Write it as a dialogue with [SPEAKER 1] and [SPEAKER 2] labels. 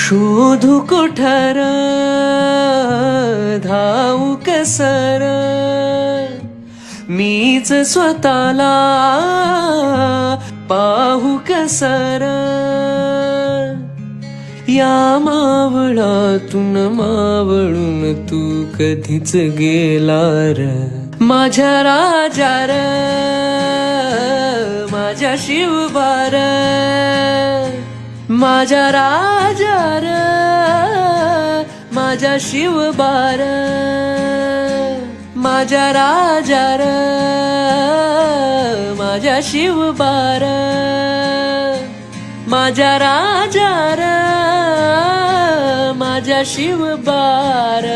[SPEAKER 1] शोधू कुठार धावू कसर मीच स्वतःला पाहू कसर या मावळातून मावळून तू कधीच गेला र माझ्या राजा र माझ्या शिवबार माझ्या राजा र माझ्या शिवबार माझ्या राजा र माझ्या शिवबार माझ्या राजा र माझ्या शिवबार